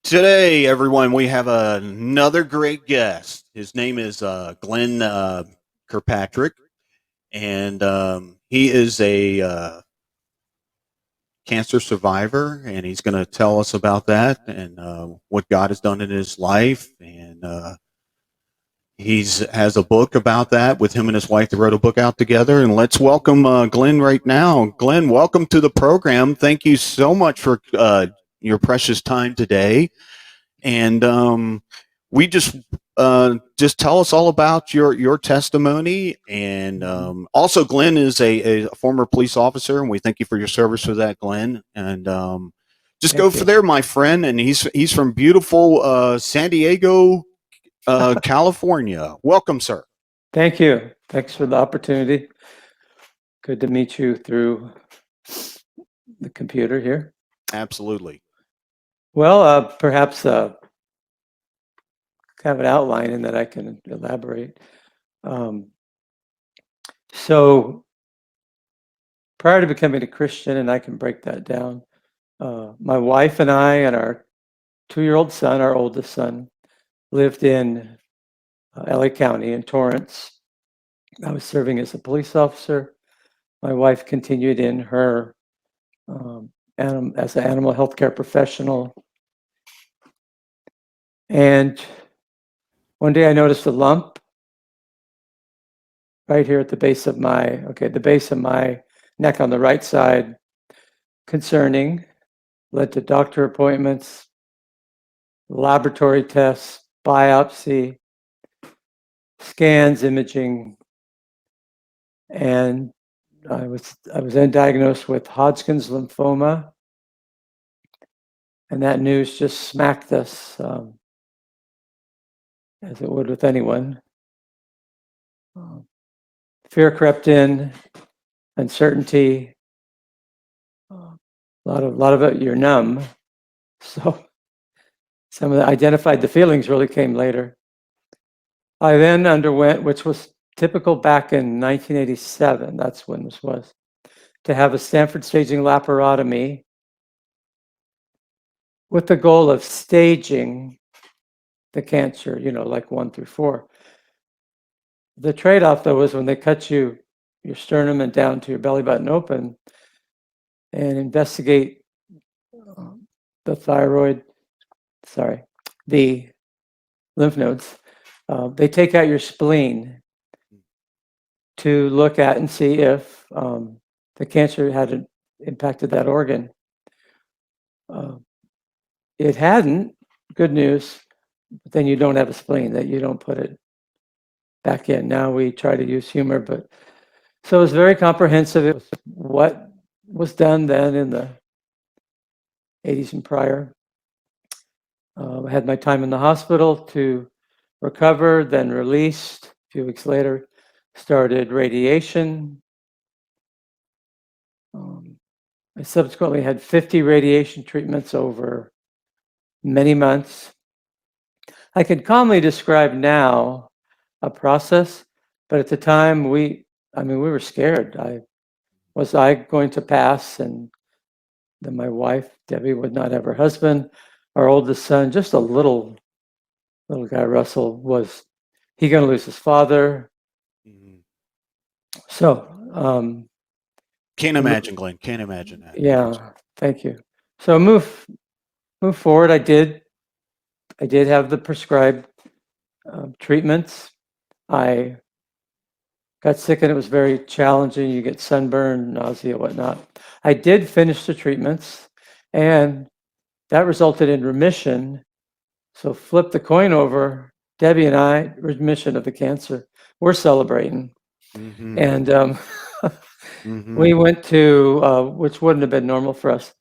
Today, everyone, we have another great guest. His name is Glen Kirkpatrick, and he is a cancer survivor, and he's going to tell us about that and what God has done in his life. And he's has a book about that with him and his wife. They wrote a book out together. And let's welcome Glen right now. Glen, welcome to the program. Thank you so much for your precious time today. And we just tell us all about your testimony. And also, Glen is a former police officer, and we thank you for your service for that, Glen. And just go Thank for you. there, my friend. And he's from beautiful San Diego, California. Welcome, sir. Thank you. Thanks for the opportunity. Good to meet you through the computer here. Absolutely. Well, perhaps have an outline and that I can elaborate. So prior to becoming a Christian, and I can break that down, my wife and I and our 2-year-old son, our oldest son, lived in LA County in Torrance. I was serving as a police officer. My wife continued in her as an animal healthcare professional. And one day I noticed a lump right here at the base of my neck on the right side, concerning, led to doctor appointments, laboratory tests, biopsy, scans, imaging, and I was then diagnosed with Hodgkin's lymphoma, and that news just smacked us, as it would with anyone. Fear crept in, uncertainty. A lot of it, you're numb. So some of the identified the feelings really came later. I then underwent, which was typical back in 1987, that's when this was, to have a Stanford staging laparotomy with the goal of staging the cancer, like 1 through 4. The trade-off, though, was when they cut your sternum and down to your belly button open and investigate the lymph nodes. They take out your spleen to look at and see if the cancer had impacted that organ. It hadn't, good news, but then you don't have a spleen, that you don't put it back in. Now we try to use humor, but so it was very comprehensive. It was what was done then in the 80s and prior. I had my time in the hospital to recover, then released. A few weeks later, started radiation. I subsequently had 50 radiation treatments over many months. I can calmly describe now a process, but at the time we were scared. Was I going to pass? And then my wife, Debbie, would not have her husband. Our oldest son, just a little guy, Russell, was he going to lose his father? Mm-hmm. So can't imagine, Glen. Can't imagine that. Yeah, thank you. So move forward. I did have the prescribed treatments. I got sick and it was very challenging. You get sunburn, nausea, whatnot. I did finish the treatments, and that resulted in remission. So flip the coin over. Debbie and I, remission of the cancer. We're celebrating. Mm-hmm. And mm-hmm. We went to, which wouldn't have been normal for us.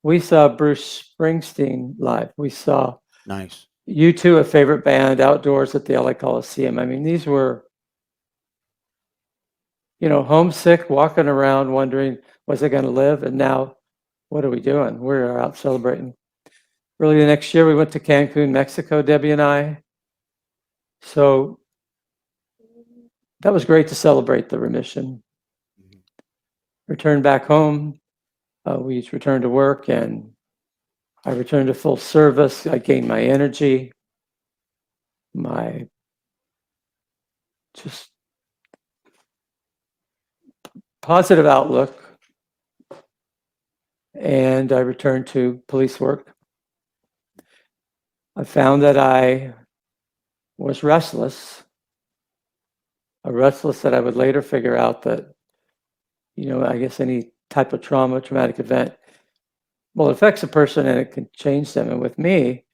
We saw Bruce Springsteen live. We saw nice. U2, a favorite band, outdoors at the LA Coliseum. I mean, these were, homesick, walking around, wondering, was I going to live? And now, what are we doing? We're out celebrating. Early the next year, we went to Cancun, Mexico, Debbie and I. So that was great to celebrate the remission. Returned back home. We returned to work, and I returned to full service. I gained my energy, my just positive outlook, and I returned to police work. I found that I was restless, that I would later figure out that, I guess any type of trauma, traumatic event, well, it affects a person and it can change them. And with me,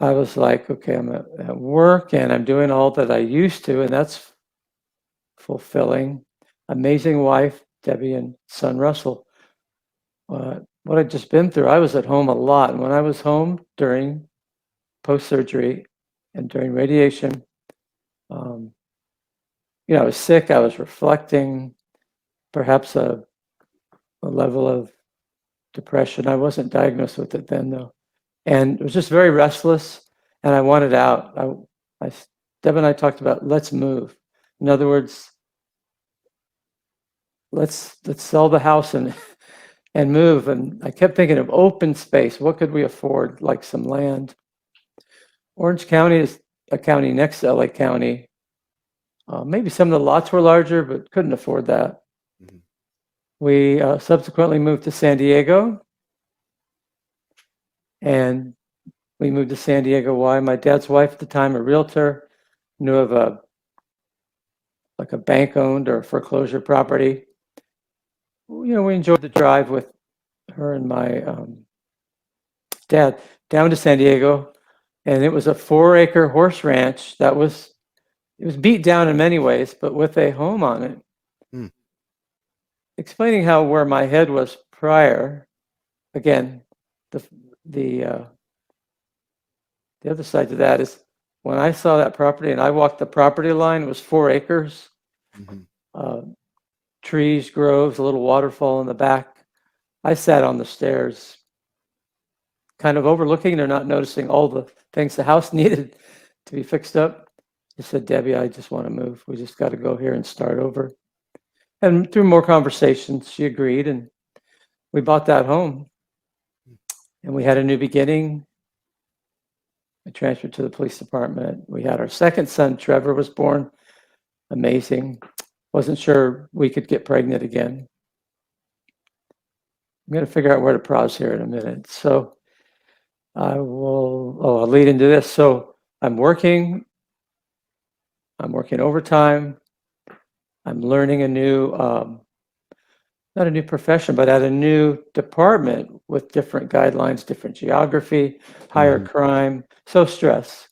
I was like, okay, I'm at work and I'm doing all that I used to, and that's fulfilling. Amazing wife, Debbie, and son, Russell. What I'd just been through, I was at home a lot. And when I was home during post-surgery and during radiation, I was sick, I was reflecting, perhaps a level of depression. I wasn't diagnosed with it then, though. And it was just very restless, and I wanted out. Deb and I talked about, let's move. In other words, let's sell the house and move. And I kept thinking of open space. What could we afford? Like some land. Orange County is a county next to LA County. Maybe some of the lots were larger, but couldn't afford that. Mm-hmm. We subsequently moved to San Diego. And we moved to San Diego. Why? My dad's wife at the time, a realtor, knew of a bank-owned or foreclosure property. We enjoyed the drive with her and my dad down to San Diego, and it was a 4-acre horse ranch that was beat down in many ways, but with a home on it. Hmm. Explaining where my head was prior, again, the other side to that is when I saw that property and I walked the property line, it was 4 acres, mm-hmm. Trees, groves, a little waterfall in the back. I sat on the stairs, kind of overlooking or not noticing all the things the house needed to be fixed up. I said, Debbie, I just want to move. We just got to go here and start over. And through more conversations, she agreed, and we bought that home. And we had a new beginning. I transferred to the police department. We had our second son, Trevor, was born. Amazing. Wasn't sure we could get pregnant again. I'm going to figure out where to pause here in a minute. So I'll lead into this. So I'm working overtime. I'm learning a new, not a new profession, but at a new department with different guidelines, different geography, higher mm-hmm. crime, so stress.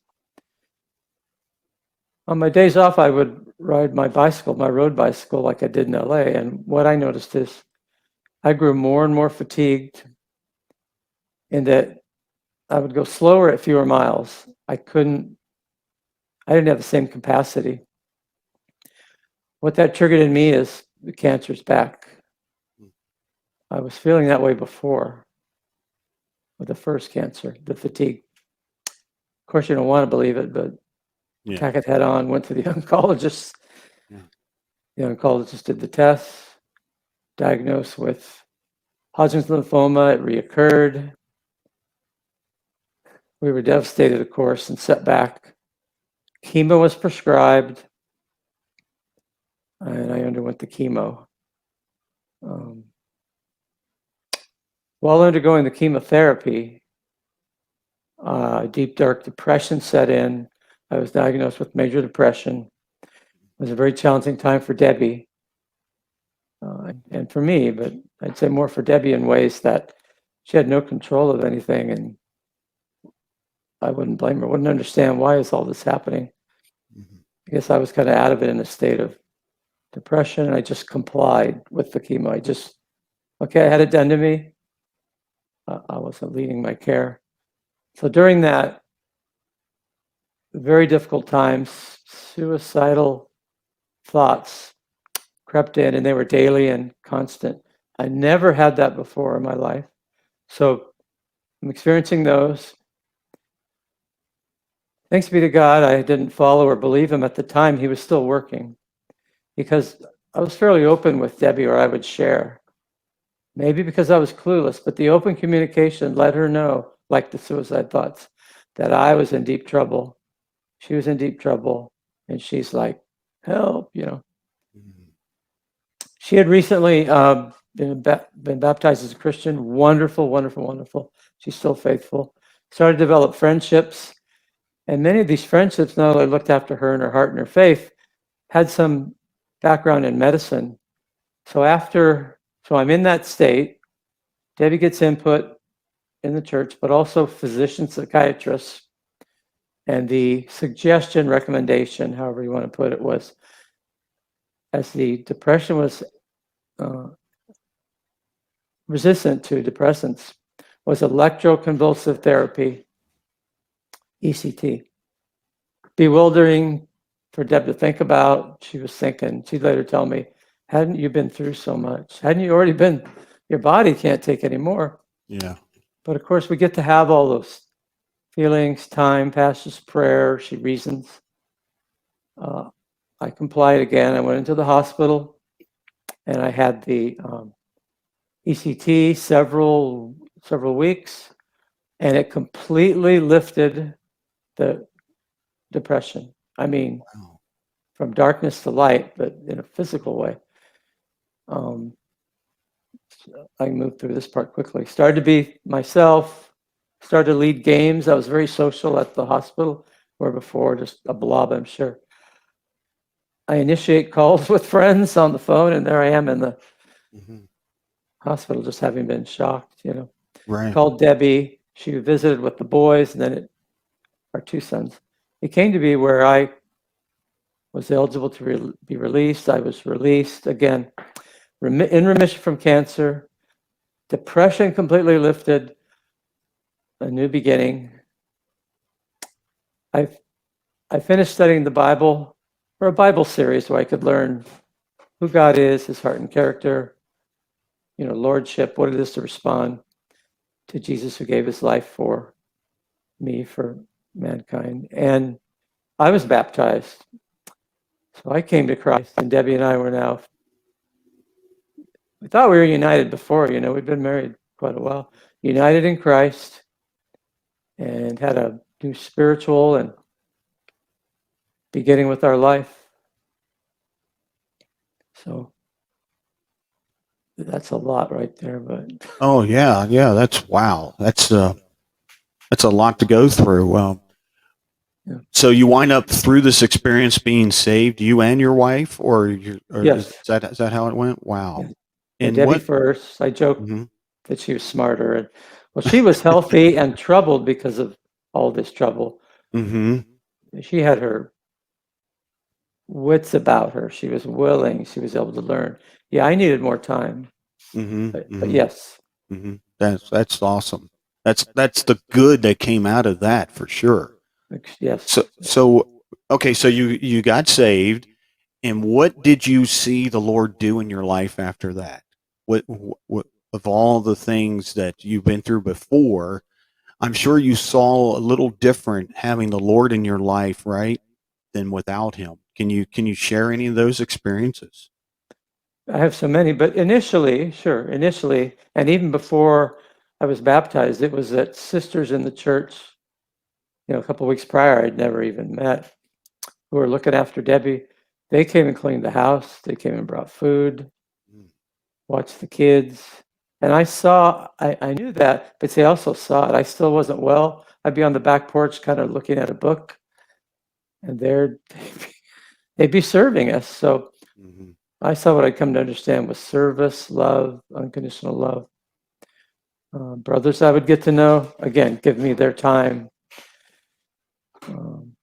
On my days off, I would ride my bicycle, my road bicycle, like I did in LA. And what I noticed is I grew more and more fatigued in that I would go slower at fewer miles. I didn't have the same capacity. What that triggered in me is the cancer's back. I was feeling that way before with the first cancer, the fatigue. Of course, you don't want to believe it, but attack it head on, went to the oncologist. Yeah. The oncologist did the tests, diagnosed with Hodgkin's lymphoma. It reoccurred. We were devastated, of course, and set back. Chemo was prescribed, and I underwent the chemo. While undergoing the chemotherapy, deep, dark depression set in. I was diagnosed with major depression. It was a very challenging time for Debbie and for me, but I'd say more for Debbie in ways that she had no control of anything, and I wouldn't blame her. Wouldn't understand why is all this happening. Mm-hmm. I guess I was kind of out of it in a state of depression, and I just complied with the chemo. I had it done to me. I wasn't leading my care. So during that very difficult times, suicidal thoughts crept in, and they were daily and constant. I never had that before in my life. So I'm experiencing those. Thanks be to God, I didn't follow or believe him at the time. He was still working because I was fairly open with Debbie, or I would share. Maybe because I was clueless, but the open communication let her know, like the suicide thoughts, that I was in deep trouble. She was in deep trouble, and she's like, help, Mhm. She had recently been baptized as a Christian. Wonderful, wonderful, wonderful. She's still faithful. Started to develop friendships. And many of these friendships not only looked after her and her heart and her faith, had some background in medicine. So I'm in that state. Debbie gets input in the church, but also physicians, psychiatrists. And the suggestion, recommendation, however you want to put it, was as the depression was resistant to depressants, was electroconvulsive therapy, ECT. Bewildering for Deb to think about. She was thinking, she'd later tell me, hadn't you been through so much? Hadn't you already been, your body can't take any more. Yeah. But of course, we get to have all those feelings, time passes, prayer, she reasons. I complied again. I went into the hospital and I had the ECT several weeks, and it completely lifted the depression. I mean, Wow. from darkness to light, but in a physical way. I can move through this part quickly. Started to be myself, started to lead games. I was very social at the hospital, where before just a blob, I'm sure. I initiate calls with friends on the phone, and there I am in the Mhm. hospital, just having been shocked, Right. Called Debbie. She visited with the boys, and then our two sons. It came to be where I was eligible to be released. I was released again, in remission from cancer. Depression completely lifted. A new beginning. I finished studying the Bible, or a Bible series where I could learn who God is, his heart and character, lordship, what it is to respond to Jesus who gave his life for me, for mankind. And I was baptized. So I came to Christ, and Debbie and I were now, we thought we were united before, we'd been married quite a while, united in Christ, and had a new spiritual and beginning with our life. So that's a lot right there, but Oh yeah, yeah. That's wow. That's a lot to go through. Well, yeah. so you wind up through this experience being saved, you and your wife, or is Yes. that how it went? Yeah. Wow. Yeah, And Debbie what? first. I joked Mm-hmm. that she was smarter, and well, she was healthy and troubled because of all this trouble. Mm-hmm. She had her wits about her. She was willing. She was able to learn. Yeah, I needed more time, Mm-hmm. but Mm-hmm. yes, Mm-hmm. That's awesome. That's the good that came out of that for sure. yes. So okay, so you got saved, and what did you see the Lord do in your life after that? What of all the things that you've been through before? I'm sure you saw a little different having the Lord in your life, right, than without Him. Can you share any of those experiences? I have so many, but initially, and even before I was baptized, it was that sisters in the church, a couple of weeks prior, I'd never even met, who were looking after Debbie. They came and cleaned the house. They came and brought food, watched the kids. And I knew that, but they also saw it. I still wasn't well. I'd be on the back porch kind of looking at a book, and they'd be serving us. So Mm-hmm. I saw what I'd come to understand was service, love, unconditional love. Brothers I would get to know, again, give me their time. Um,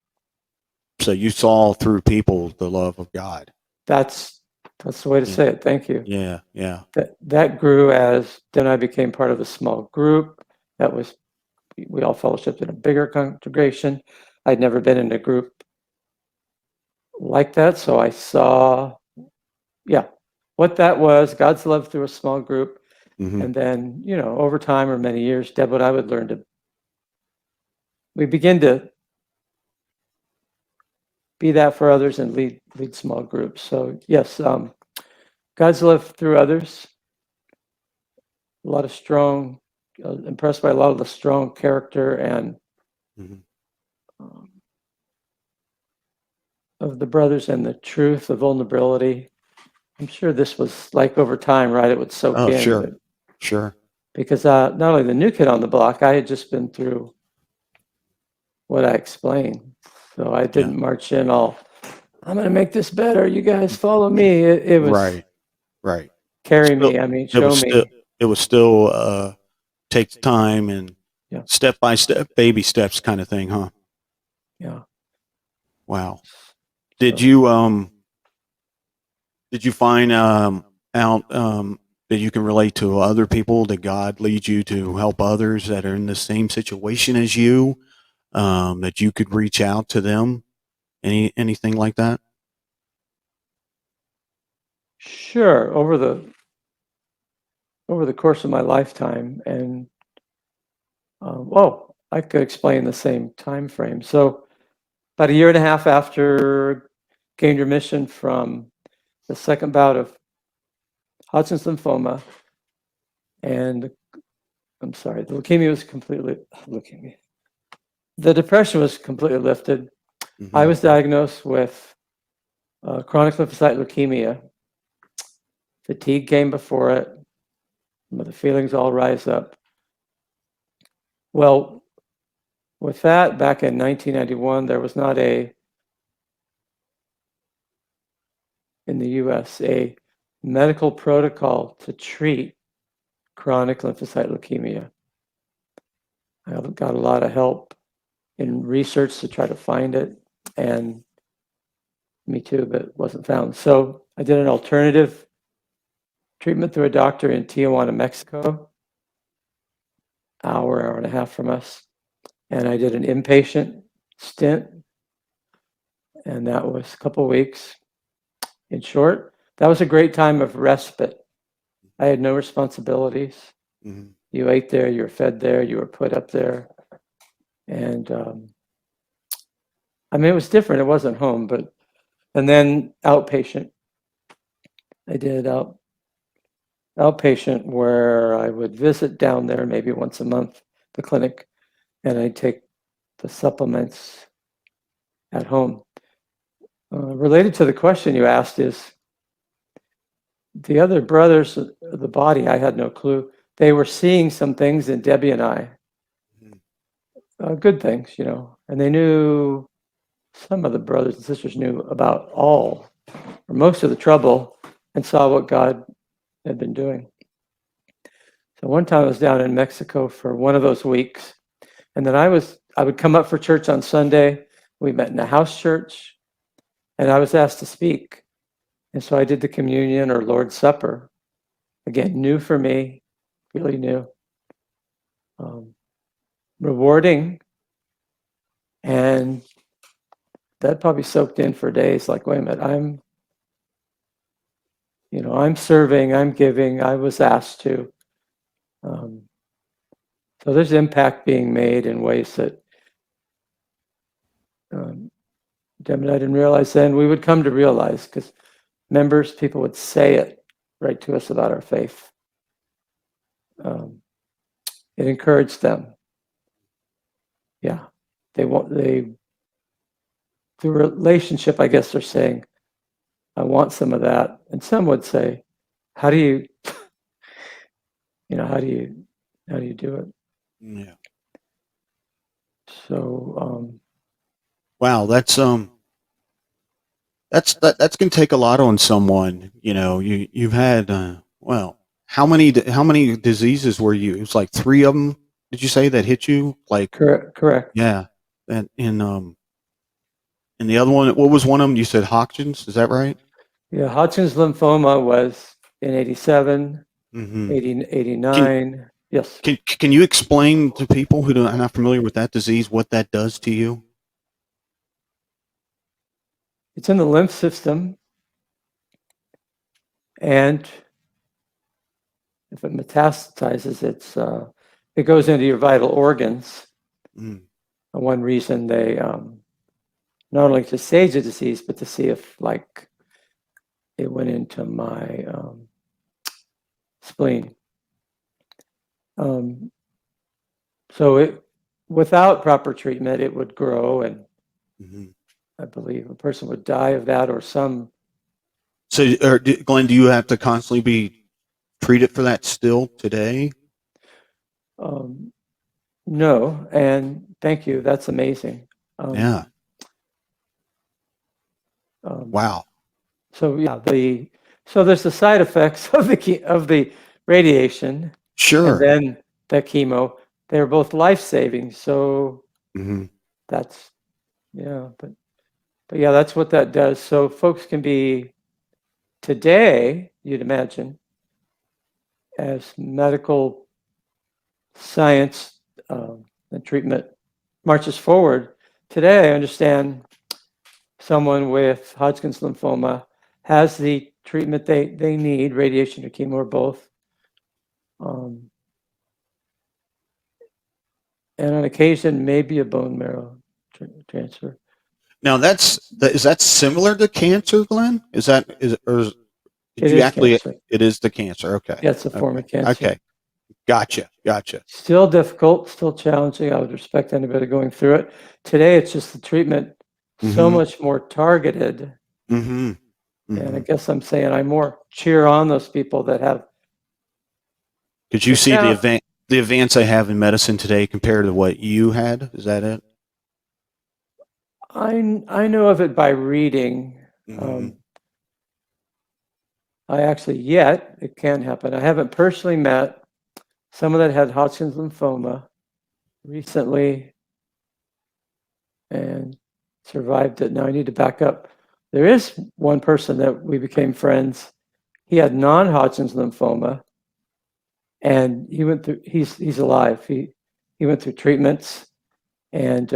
So you saw through people the love of God. that's the way to Yeah, say it. Thank you. yeah, yeah. That grew as then I became part of a small group. That was we all fellowshipped in a bigger congregation. I'd never been in a group like that, so I saw, yeah, what that was. God's love through a small group, Mm-hmm. and then over time or many years, Deb and I would learn to. We begin to be that for others and lead small groups. So yes, God's love through others. lot of strong, impressed by a lot of the strong character and Mhm. of the brothers, and the truth, the vulnerability. I'm sure this was like over time, right? It would soak Oh, in, sure. but Sure. because not only the new kid on the block, I had just been through what I explained. So I Yeah. didn't march in all, I'm going to make this better. You guys follow me. It was Right. Right. carry Still, me. I mean, it show was still, me. it was still, takes time and Yeah. step by step, baby steps kind of thing, huh? Yeah. Wow. Did So you, did you find, out, that you can relate to other people, that God leads you to help others that are in the same situation as you, that you could reach out to them? Anything like that? sure, over the course of my lifetime, and I could explain the same time frame. So about a year and a half after gained remission from the second bout of Hodgkin's lymphoma, and I'm sorry, the leukemia was completely leukemia. The depression was completely lifted. I Mm-hmm. was diagnosed with chronic lymphocyte leukemia. Fatigue came before it. The feelings all rise up. Well, with that, back in 1991, there was not in the US, a medical protocol to treat chronic lymphocyte leukemia. I got a lot of help in research to try to find it, and me too, but it wasn't found. So I did an alternative treatment through a doctor in Tijuana, Mexico, hour and a half from us. And I did an inpatient stint, and that was a couple of weeks. In short, that was a great time of respite. I had no responsibilities. Mm-hmm. You ate there, you were fed there, you were put up there. And I mean, it was different. It wasn't home, but, and then outpatient. I did outpatient where I would visit down there maybe once a month, the clinic, and I'd take the supplements at home. Related to the question you asked is the other brothers of the body, I had no clue. They were seeing some things in Debbie and I, good things, and they knew, some of the brothers and sisters knew about all or most of the trouble and saw what God had been doing. So one time I was down in Mexico for one of those weeks, and then I would come up for church on Sunday. We met in a house church, and I was asked to speak. And so I did the communion or Lord's Supper. Again, new for me, really new. Rewarding, and that probably soaked in for days. Like, wait a minute, I'm serving, I'm giving, I was asked to. So there's impact being made in ways that Deb and I didn't realize then. We would come to realize because people would say it right to us about our faith. It encouraged them. Yeah, the relationship, I guess they're saying, I want some of that. And some would say, how do you, how do you do it? Yeah. So, Wow. That's gonna take a lot on someone. You've had, well, how many diseases were you? It was like three of them. Did you say that hit you? Like, correct. yeah. And the other one, what was one of them? You said Hodgkin's. Is that right? Yeah, Hodgkin's lymphoma was in 87, Mm-hmm. 80, Can 89. Yes. can you explain to people who are not familiar with that disease what that does to you? It's in the lymph system, and if it metastasizes, it goes into your vital organs. Mm. One reason they not only to stage the disease, but to see if like it went into my spleen. So without proper treatment, it would grow, and Mhm. I believe a person would die of that or some. So, Glenn, do you have to constantly be treated for that still today? No, and thank you. That's amazing. Yeah. Um, Wow. so yeah, so there's the side effects of the radiation, and Sure. then the chemo. They're both life-saving. So Hmm. that's yeah, but yeah, that's what that does. So folks can be today, you'd imagine, as medical science and treatment marches forward. Today, I understand someone with Hodgkin's lymphoma has the treatment they need, radiation or chemo or both. And on occasion, maybe a bone marrow transfer. Now is that similar to cancer, Glenn? Did It you is actually? cancer. It is the cancer. Okay. Yeah, it's a form Okay. of cancer. Okay. Gotcha. Gotcha. Still difficult, still challenging. I would respect anybody going through it. Today, it's just the treatment so Hmm. much more targeted. Hmm. And I Hmm. guess I'm saying I more cheer on those people that have Could you see profound. the advance they have in medicine today compared to what you had? Is that it? I know of it by reading. Hmm. Um, I actually yet it can happen. I haven't personally met someone that had Hodgkin's lymphoma recently and survived it. Now I need to back up. There is one person that we became friends. He had non-Hodgkin's lymphoma, and he went through. He's alive. He went through treatments, and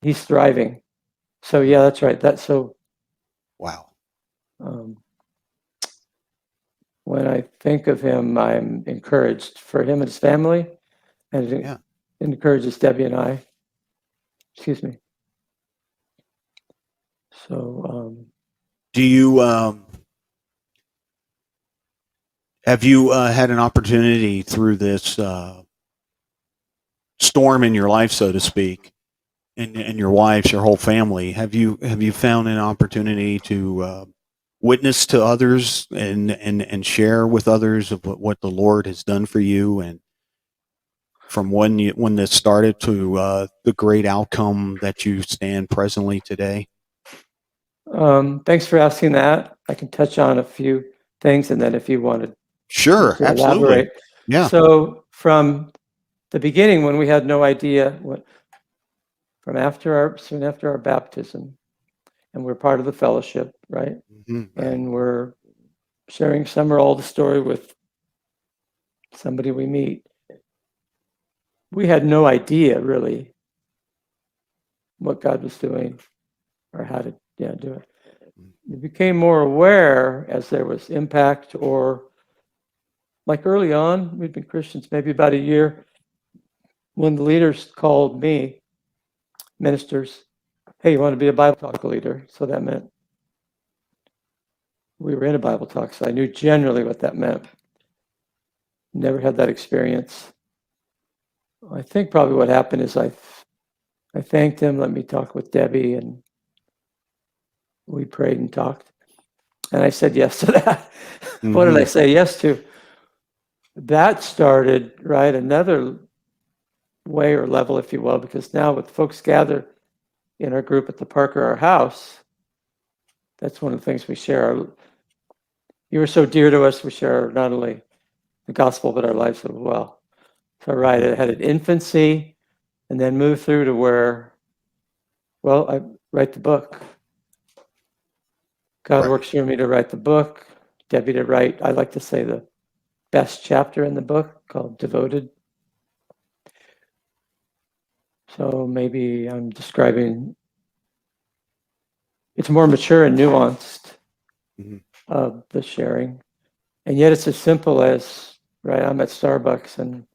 he's thriving. So yeah, that's right. Wow. Um, when I think of him, I'm encouraged for him and his family, and it Yeah. encourages Debbie and I. Excuse me. So Do you have you had an opportunity through this storm in your life, so to speak, and your wife's, your whole family? Have you found an opportunity to witness to others and share with others of what the Lord has done for you, and from when this started to the great outcome that you stand presently today? thanks for asking that. I can touch on a few things, and then if you wanted me Sure, to absolutely. elaborate. Yeah. So from the beginning, when we had no idea, soon after our baptism, and we're part of the fellowship, right? Hmm. Right. And we're sharing some or all the story with somebody we meet. We had no idea really what God was doing or how to do it. We became more aware as there was impact, or like early on, we'd been Christians maybe about a year, when the leaders called me, ministers, hey, you want to be a Bible talk leader? So that meant we were in a Bible talk, so I knew generally what that meant. Never had that experience. I think probably what happened is I thanked him, let me talk with Debbie, and we prayed and talked. And I said yes to that. What did I Hmm. say yes to? That started, right, another way or level, if you will, because now with folks gather in our group at the park or our house, that's one of the things we share. You were so dear to us, we share not only the gospel, but our lives as well. So, right, Hmm. it had an infancy and then moved through to where, well, I write the book. God Right. works through me to write the book, Debbie to write, I like to say, the best chapter in the book called Devoted. So maybe I'm describing, it's more mature and nuanced, Hmm. the sharing. And yet it's as simple as, right, I'm at Starbucks and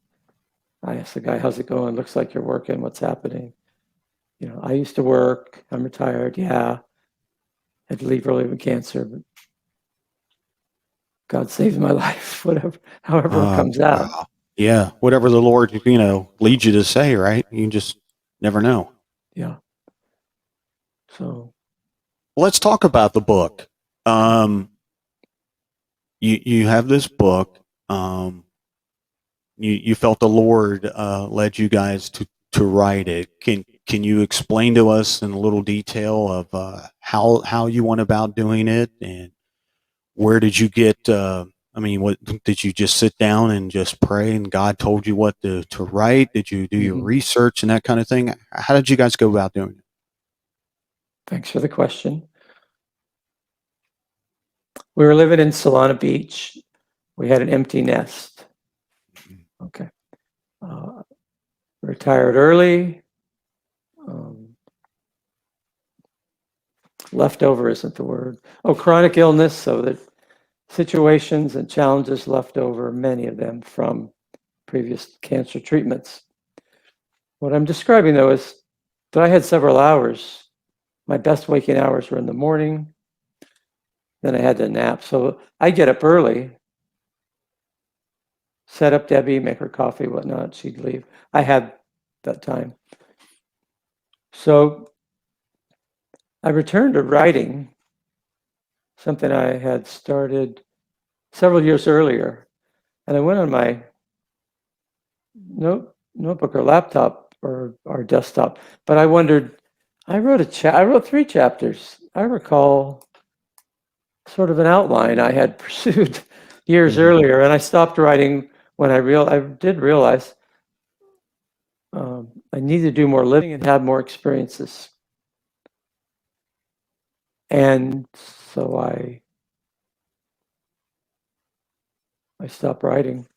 I ask the guy, how's it going? Looks like you're working. What's happening? I used to work. I'm retired. Yeah. Had to leave early with cancer, but God saved my life, whatever, however it Oh, comes out. wow. Yeah, whatever the Lord, leads you to say, right? You just never know. Yeah. So Let's talk about the book. Um, you have this book. Um, you felt the Lord led you guys to write it. Can you explain to us in a little detail of how you went about doing it, and where did you get? I mean, what did you just sit down and just pray, and God told you what to write? Did you do your mhm. research and that kind of thing? How did you guys go about doing it? Thanks for the question. We were living in Solana Beach. We had an empty nest. Okay. Uh, Retired early. Um, Leftover isn't the word. Oh, chronic illness. So that situations and challenges left over, many of them from previous cancer treatments. What I'm describing, though, is that I had several hours. My best waking hours were in the morning. Then I had to nap. So I get up early, set up Debbie, make her coffee, whatnot. She'd leave. I had that time. So I returned to writing, something I had started several years earlier. And I went on my notebook or laptop or desktop, but I wondered, I wrote 3 chapters. I recall sort of an outline I had pursued years Mm-hmm. earlier, and I stopped writing when I did realize I needed to do more living and have more experiences. And so I stopped writing.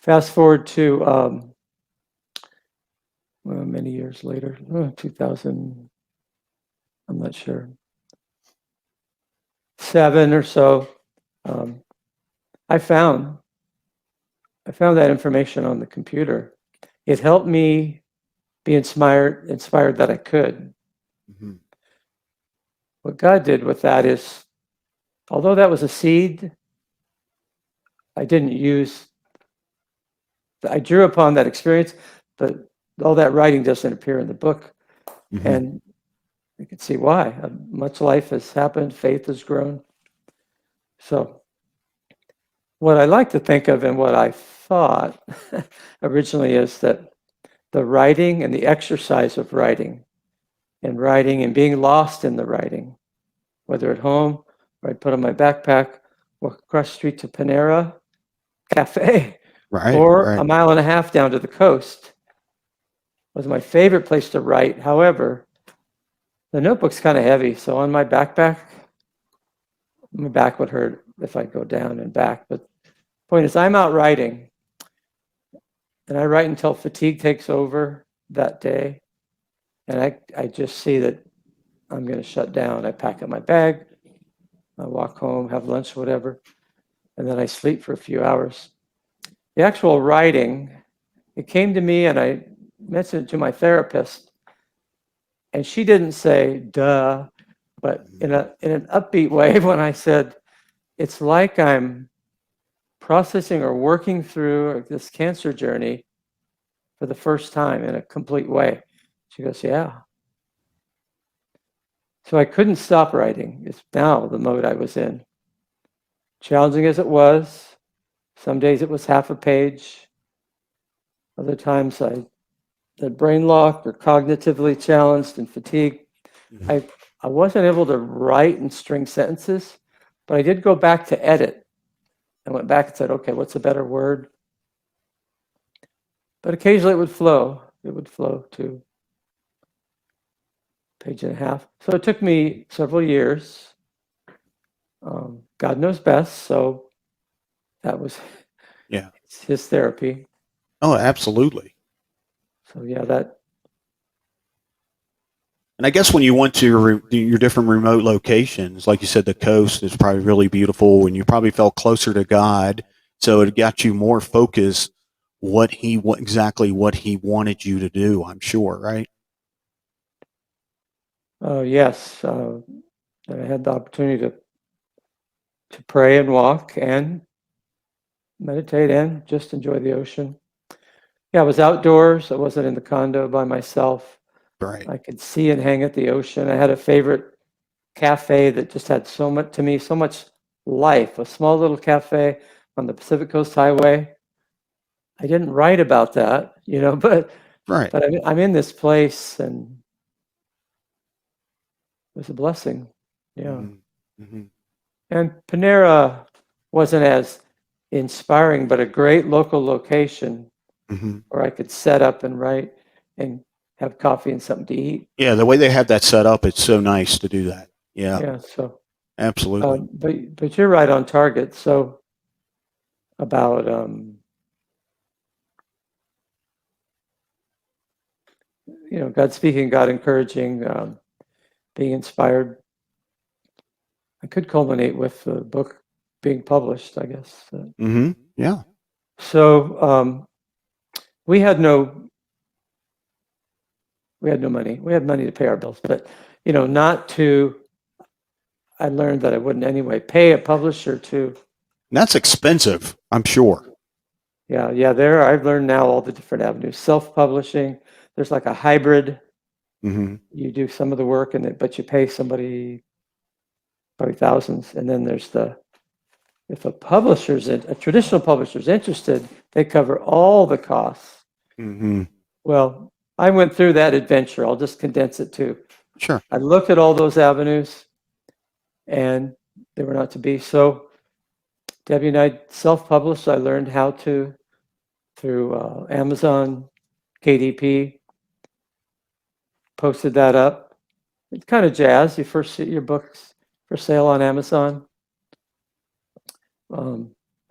Fast forward to many years later, 2000, I'm not sure, 7 or so. Um, I found that information on the computer. It helped me be inspired that I could. Mm-hmm. What God did with that is, although that was a seed, I drew upon that experience, but all that writing doesn't appear in the book. Mm-hmm. And you can see why. Much life has happened, faith has grown. So what I like to think of and what I thought originally is that the writing and the exercise of writing and being lost in the writing, whether at home or I'd put on my backpack, walk across the street to Panera Cafe, Right, or a right. mile and a half down to the coast, was my favorite place to write. However, the notebook's kind of heavy, so on my backpack, my back would hurt if I go down and back. But the point is, I'm out writing, and I write until fatigue takes over that day, and I just see that I'm going to shut down. I pack up my bag, I walk home, have lunch, whatever, and then I sleep for a few hours. The actual writing, it came to me, and I mentioned it to my therapist, and she didn't say "duh," but in an upbeat way when I said, "It's like I'm processing or working through this cancer journey for the first time in a complete way." She goes, "Yeah." So I couldn't stop writing. It's now the mode I was in. Challenging as it was, some days it was half a page. Other times I had brain lock or cognitively challenged and fatigued. Mm-hmm. I wasn't able to write and string sentences, but I did go back to edit. I went back and said, okay, what's a better word? But occasionally it would flow. It would flow to a page and a half. So it took me several years. God knows best, so that was Yeah. his therapy. Oh, absolutely. So yeah, that And I guess when you went to your different remote locations, like you said, the coast is probably really beautiful, and you probably felt closer to God. So it got you more focused what exactly what He wanted you to do. I'm sure, right? yes, I had the opportunity to pray and walk and meditate and just enjoy the ocean. Yeah, I was outdoors. I wasn't in the condo by myself. Right. I could see and hang at the ocean. I had a favorite cafe that just had so much, to me, so much life, a small little cafe on the Pacific Coast Highway. I didn't write about that, but Right. I'm in this place, and it was a blessing. Yeah. Mm-hmm. And Panera wasn't as inspiring, but a great local location Mm-hmm. where I could set up and write and have coffee and something to eat. Yeah, the way they have that set up, it's so nice to do that. Yeah, Yeah. So, absolutely. but you're right on target. So about God speaking, God encouraging, being inspired. I could culminate with the book being published, I guess. Mm-hmm. Yeah. So we had no money. We had money to pay our bills, but not to. I learned that I wouldn't anyway pay a publisher to. And that's expensive, I'm sure. Yeah. There, I've learned now all the different avenues. Self-publishing. There's like a hybrid. Mm-hmm. You do some of the work, but you pay somebody probably thousands, and then there's if a traditional publisher's interested, they cover all the costs. Mm-hmm. Well, I went through that adventure. I'll just condense it to. Sure. I looked at all those avenues, and they were not to be. So Debbie and I self-published. I learned how to through Amazon, KDP, posted that up. It's kind of jazz. You first see your books for sale on Amazon.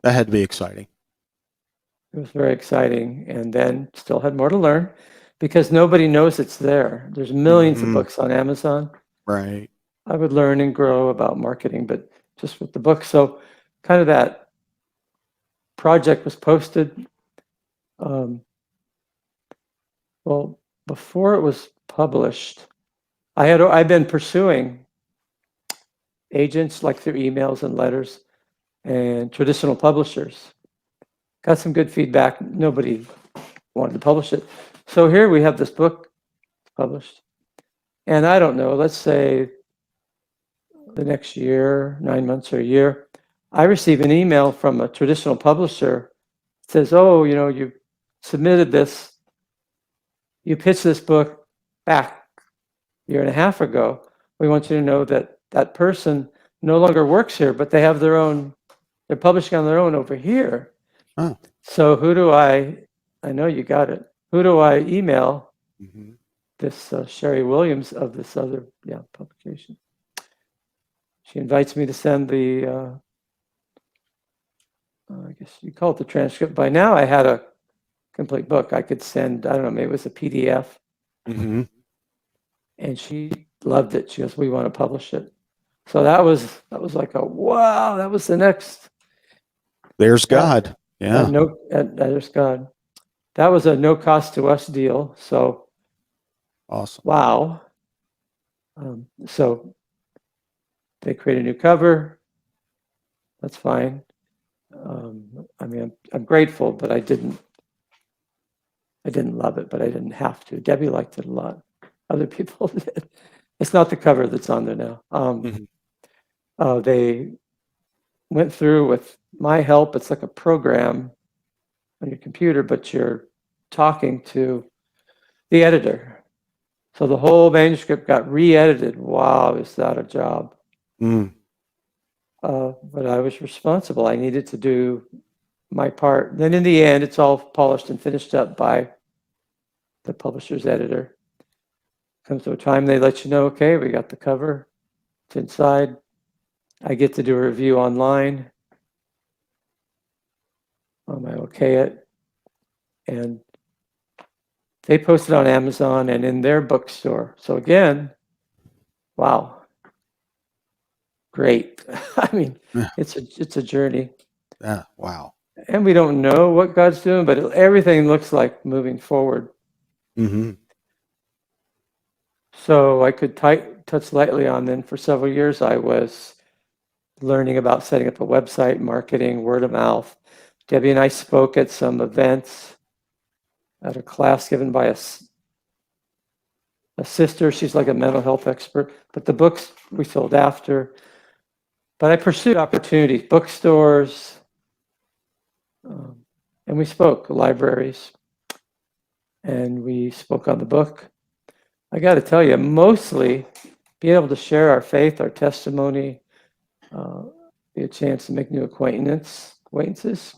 That had to be exciting. It was very exciting, and then still had more to learn because nobody knows it's there. There's millions of books on Amazon. Right. I would learn and grow about marketing, but just with the book. So kind of that project was posted. Well, before it was published, I've been pursuing agents like through emails and letters and traditional publishers. Got some good feedback. Nobody wanted to publish it. So here we have this book published. And I don't know, let's say the next year, 9 months or a year, I receive an email from a traditional publisher that says, oh, you submitted this, you pitched this book back a year and a half ago. We want you to know that that person no longer works here, but they have they're publishing on their own over here. Oh. So who do I know you got it. Who do I email? Mm-hmm. This Sherry Williams of this other publication. She invites me to send the, I guess you call it the transcript. By now I had a complete book. I could send, I don't know, maybe it was a PDF. Mm-hmm. And she loved it. She goes, we want to publish it. So that was like a, wow, that was the next. There's God. Yeah. There's God. That was a no cost to us deal. So Awesome. wow. So they create a new cover. That's fine. I'm grateful, but I didn't love it, but I didn't have to. Debbie liked it a lot. Other people did. It's not the cover that's on there now. They went through with my help. It's like a program on your computer, but you're talking to the editor. So the whole manuscript got re-edited. Wow, is that a job? But I was responsible. I needed to do my part. Then in the end, it's all polished and finished up by the publisher's editor. Comes to a time they let you know, okay, we got the cover. It's inside. I get to do a review online. I okay it. And they post it on Amazon and in their bookstore. So again, wow. Great. I mean, it's a journey. Yeah. Wow. And we don't know what God's doing, but everything looks like moving forward. Mm-hmm. So I could touch lightly on then for several years, I was learning about setting up a website, marketing, word of mouth, Debbie and I spoke at some events, at a class given by a sister. She's like a mental health expert, but the books we sold after. But I pursued opportunities, bookstores, and we spoke, libraries, and we spoke on the book. I got to tell you, mostly being able to share our faith, our testimony, be a chance to make new acquaintances,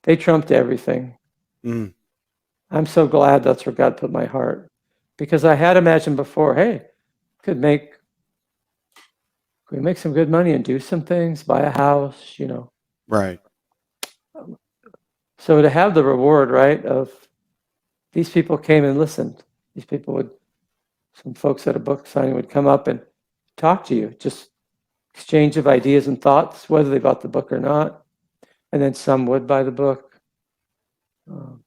they trumped everything. Mm. I'm so glad that's where God put my heart, because I had imagined before, hey, could we make some good money and do some things, buy a house, Right. So to have the reward, right, of these people came and listened. These people some folks at a book signing would come up and talk to you, just exchange of ideas and thoughts, whether they bought the book or not. And then some would buy the book. And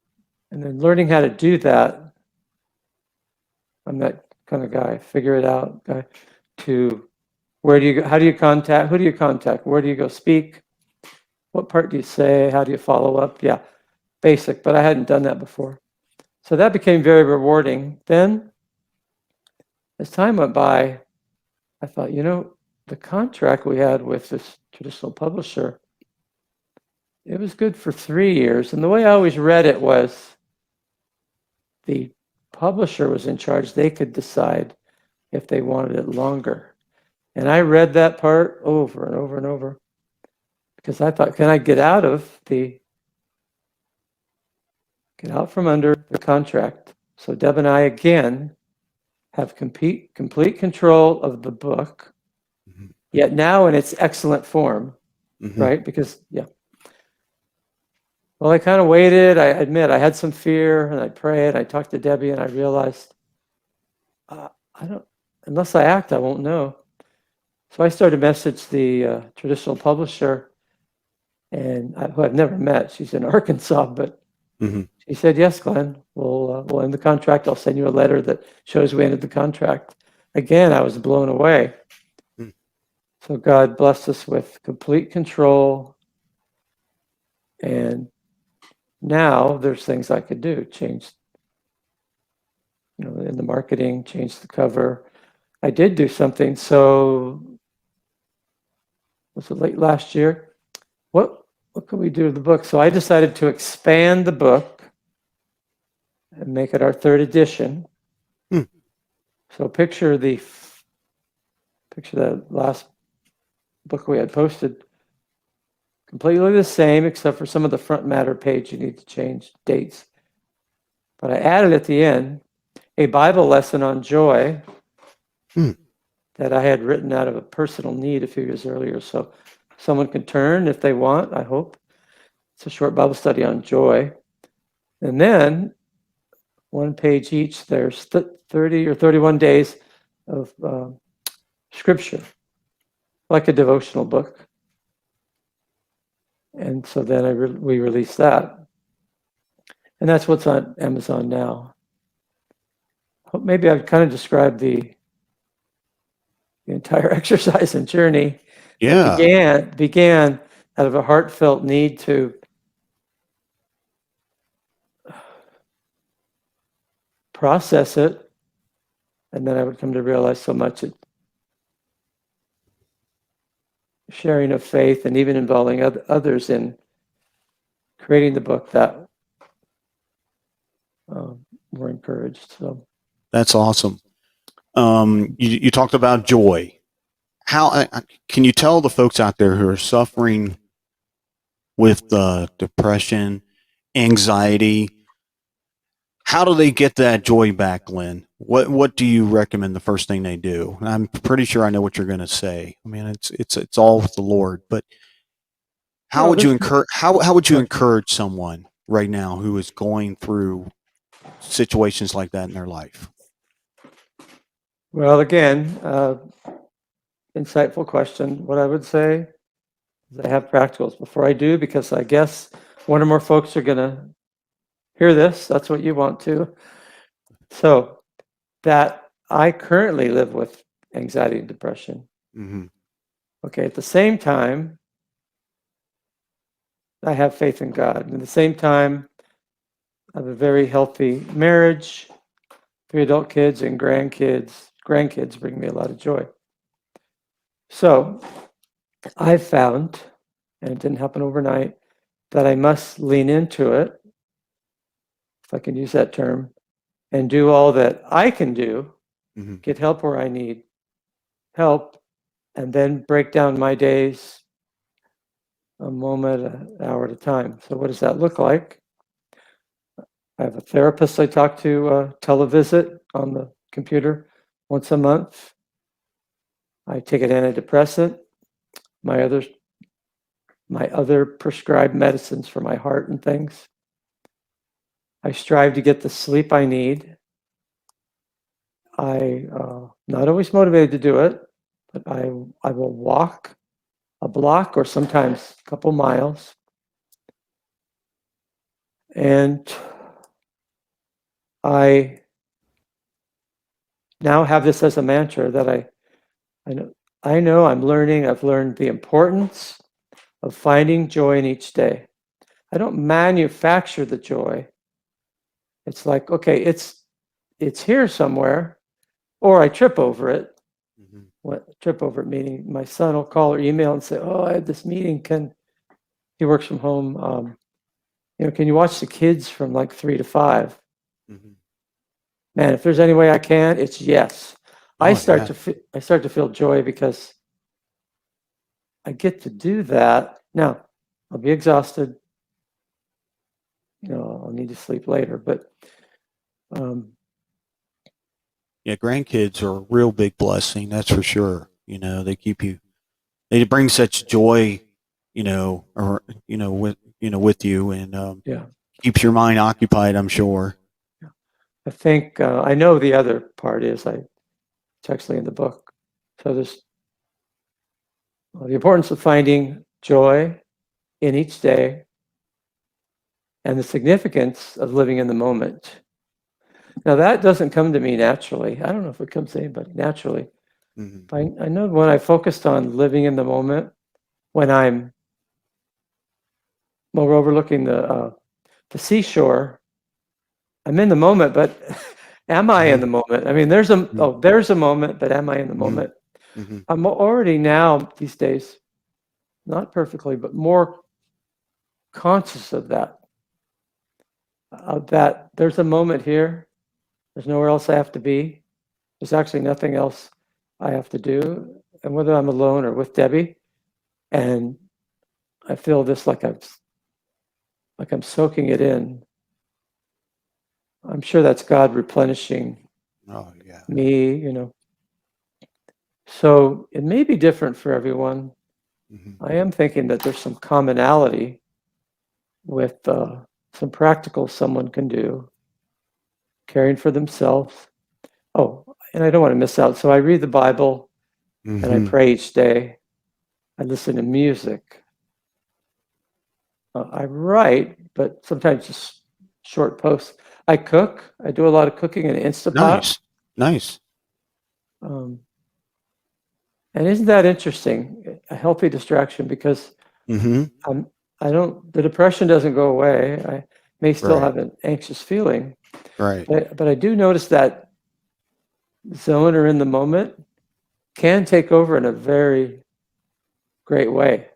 then learning how to do that, I'm that kind of guy, figure it out guy, to where do you go, how do you contact, who do you contact, where do you go speak, what part do you say, how do you follow up? Yeah, basic, but I hadn't done that before. So that became very rewarding. Then, as time went by, I thought, the contract we had with this traditional publisher, it was good for 3 years. And the way I always read it was the publisher was in charge. They could decide if they wanted it longer. And I read that part over and over and over because I thought, can I get out from under the contract? So Deb and I, again, have complete control of the book, yet now in its excellent form, right? Because, well, I kind of waited. I admit I had some fear, and I prayed. I talked to Debbie, and I realized, unless I act, I won't know. So I started to message the traditional publisher, and who I've never met. She's in Arkansas, but she said, yes, Glenn, we'll end the contract. I'll send you a letter that shows we ended the contract. Again, I was blown away. So God blessed us with complete control. And now there's things I could do, change, in the marketing, change the cover. I did do something. So was it late last year? What could we do to the book? So I decided to expand the book and make it our 3rd edition. So picture the last book we had posted, completely the same, except for some of the front matter page you need to change dates. But I added at the end a Bible lesson on joy that I had written out of a personal need a few years earlier. So someone can turn if they want, I hope. It's a short Bible study on joy. And then 1 page each, there's 30 or 31 days of scripture, like a devotional book. And so then we released that. And that's what's on Amazon now. Maybe I've kind of described the entire exercise and journey. Yeah. That began out of a heartfelt need to process it. And then I would come to realize so much sharing of faith and even involving others in creating the book that we're encouraged. So That's awesome. You talked about joy. How can you tell the folks out there who are suffering with depression, anxiety, how do they get that joy back, Glenn? What do you recommend the first thing they do? And I'm pretty sure I know what you're going to say. I mean, it's all with the Lord, but how would you encourage someone right now who is going through situations like that in their life? Well, again, insightful question. What I would say is I have practicals before I do, because I guess one or more folks are going to hear this. That's what you want to. So that I currently live with anxiety and depression. Okay. At the same time, I have faith in God. And at the same time, I have a very healthy marriage, 3 adult kids and grandkids. Grandkids bring me a lot of joy. So I've found, and it didn't happen overnight, that I must lean into it, if I can use that term, and do all that I can do, get help where I need help, and then break down my days a moment, an hour at a time. So what does that look like? I have a therapist I talk to, televisit on the computer once a month. I take an antidepressant. My other prescribed medicines for my heart and things. I strive to get the sleep I need. I not always motivated to do it, but I will walk a block or sometimes a couple miles. And I now have this as a mantra that I know I've learned the importance of finding joy in each day. I don't manufacture the joy. It's like, okay, it's here somewhere, or I trip over it. Trip over it meaning my son will call or email and say, "Oh, I had this meeting. He works from home. Can you watch the kids from like 3 to 5?" Man, if there's any way I can, it's yes. I start to feel joy because I get to do that. Now, I'll be exhausted. I'll need to sleep later, but yeah, grandkids are a real big blessing. That's for sure. They bring such joy, with you, and yeah, keeps your mind occupied, I'm sure. I think I know the other part is it's actually in the book. So there's the importance of finding joy in each day and the significance of living in the moment. Now, that doesn't come to me naturally. I don't know if it comes to anybody naturally. I know when I focused on living in the moment, when we're overlooking the seashore, I'm in the moment, but am I in the moment? I mean, there's a moment, but am I in the moment? I'm already now these days, not perfectly, but more conscious of that. That there's a moment here. There's nowhere else I have to be. There's actually nothing else I have to do. And whether I'm alone or with Debbie, and I feel this like I'm soaking it in. I'm sure that's God replenishing me, So it may be different for everyone. I am thinking that there's some commonality with some practical someone can do, caring for themselves. Oh, and I don't want to miss out. So I read the Bible and I pray each day. I listen to music. I write, but sometimes just short posts. I cook. I do a lot of cooking in Instapot. Nice. And isn't that interesting? A healthy distraction because the depression doesn't go away. I may still have an anxious feeling. Right. But I do notice that zone or in the moment can take over in a very great way.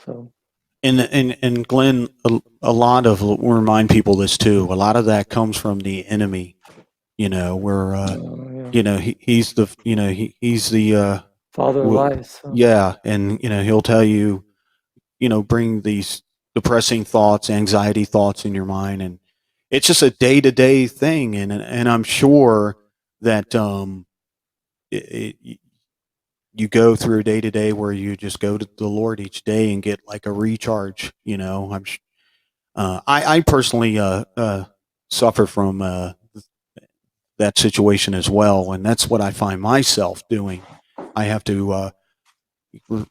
So. And Glenn, a lot of, we'll remind people this too. A lot of that comes from the enemy. Where he's the father of lies. Yeah, and he'll tell you, bring these depressing thoughts, anxiety thoughts in your mind, and it's just a day-to-day thing. And I'm sure that you go through a day-to-day where you just go to the Lord each day and get like a recharge. I personally suffer from that situation as well, and that's what I find myself doing. I have to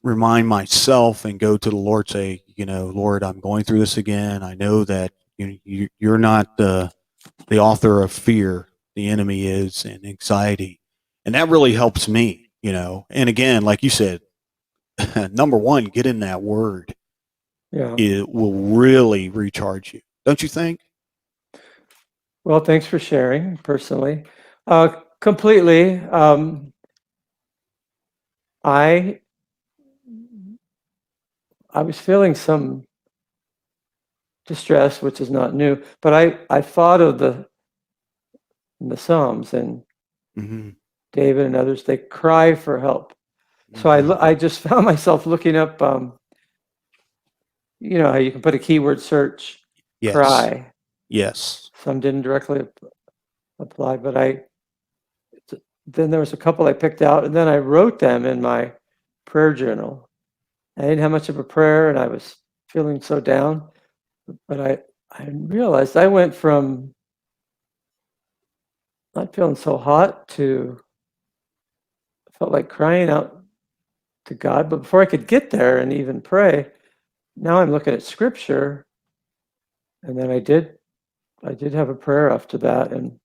remind myself and go to the Lord, say, Lord, I'm going through this again. I know that you're not the author of fear. The enemy is, and anxiety, and that really helps me. And again, like you said, number one, get in that word. Yeah. it will really recharge you. Don't you think? Well, thanks for sharing personally. Completely. I I was feeling some distress, which is not new, but I thought of the Psalms and Mm-hmm. David and others. They cry for help. So Mm-hmm. I just found myself looking up. You know how you can put a keyword search, Yes. cry. Yes. Some didn't directly apply, but then there was a couple I picked out, and then I wrote them in my prayer journal. I didn't have much of a prayer, and I was feeling so down. But I realized I went from not feeling so hot to felt like crying out to God. But before I could get there and even pray, now I'm looking at Scripture, and then I did have a prayer after that, and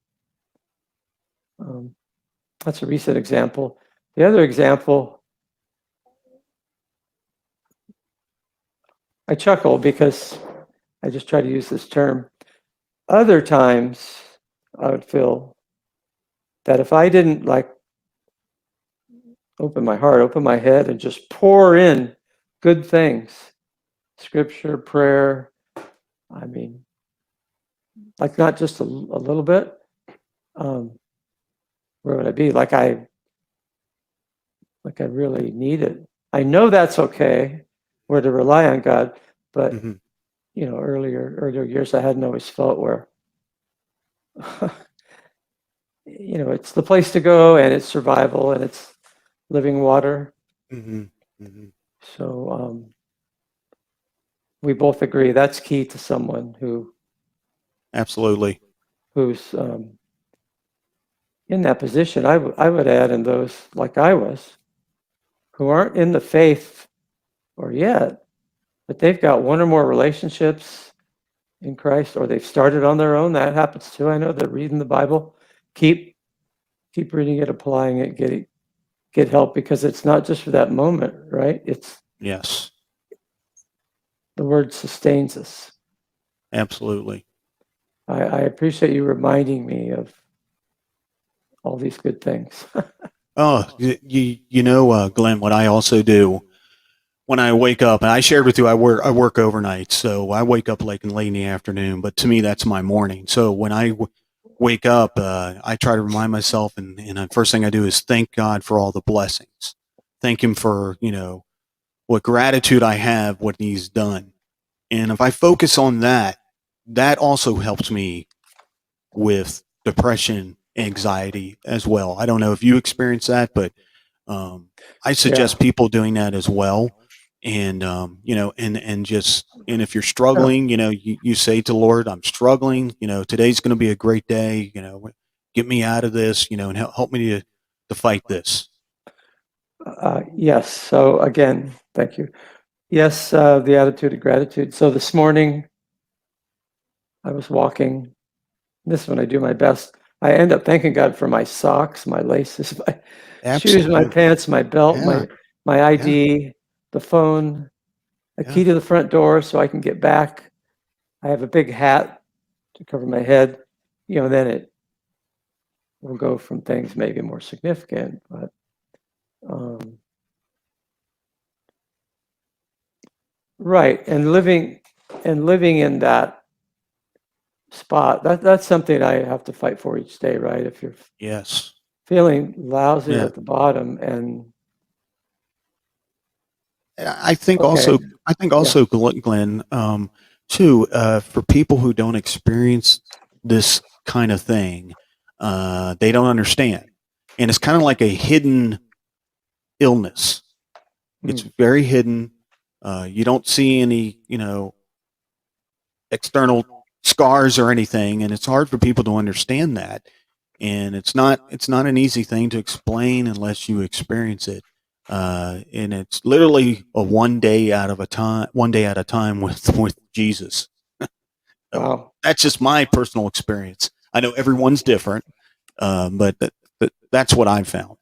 um, that's a recent example. The other example, I chuckle because I just try to use this term. Other times, I would feel that if I didn't like open my heart, open my head, and just pour in good things, scripture, prayer, I mean, like not just a little bit, um, where would I be? Like I really need it. I know that's okay, where to rely on God, but Mm-hmm. you know, earlier years, I hadn't always felt where, you know, it's the place to go and it's survival and it's living water. Mm-hmm. Mm-hmm. So we both agree that's key to someone Absolutely. who's in that position. I would add in those like I was, who aren't in the faith or yet, but they've got one or more relationships in Christ, or they've started on their own. That happens too. I know they're reading the Bible. Keep reading it, applying it, get help, because it's not just for that moment, right? It's Yes. the word sustains us. Absolutely. I appreciate you reminding me of all these good things. Oh, you know, Glenn, what I also do when I wake up, and I shared with you, I work overnight, so I wake up like late in the afternoon. But to me, that's my morning. So when I wake up, I try to remind myself, and the first thing I do is thank God for all the blessings. Thank Him for what gratitude I have, what He's done, and if I focus on that, that also helps me with depression, anxiety as well. I don't know if you experience that, but um, I Yeah. suggest people doing that as well. And and if you're Yeah. struggling, you say to the Lord, I'm struggling. Today's going to be a great day. Get me out of this. And help me to fight this. Yes. So again, thank you. Yes, the attitude of gratitude. So this morning I was walking. This is when I do my best. I end up thanking God for my socks, my laces, my shoes, my Absolutely. pants, my belt, Yeah. my Yeah. ID, the phone, a Yeah. key to the front door so I can get back. I have a big hat to cover my head. You know, then it will go from things maybe more significant, but um, right. And living in that spot, that's something I have to fight for each day, right? If you're Yes. feeling lousy or Yeah. at the bottom, and I think okay, also, I think yeah, also, Glenn, too, for people who don't experience this kind of thing, they don't understand, and it's kind of like a hidden illness. It's mm, very hidden. You don't see any, external scars or anything, and it's hard for people to understand that. And it's not an easy thing to explain unless you experience it. And it's literally a one day at a time with Jesus. So wow, that's just my personal experience. I know everyone's different, but that's what I've found.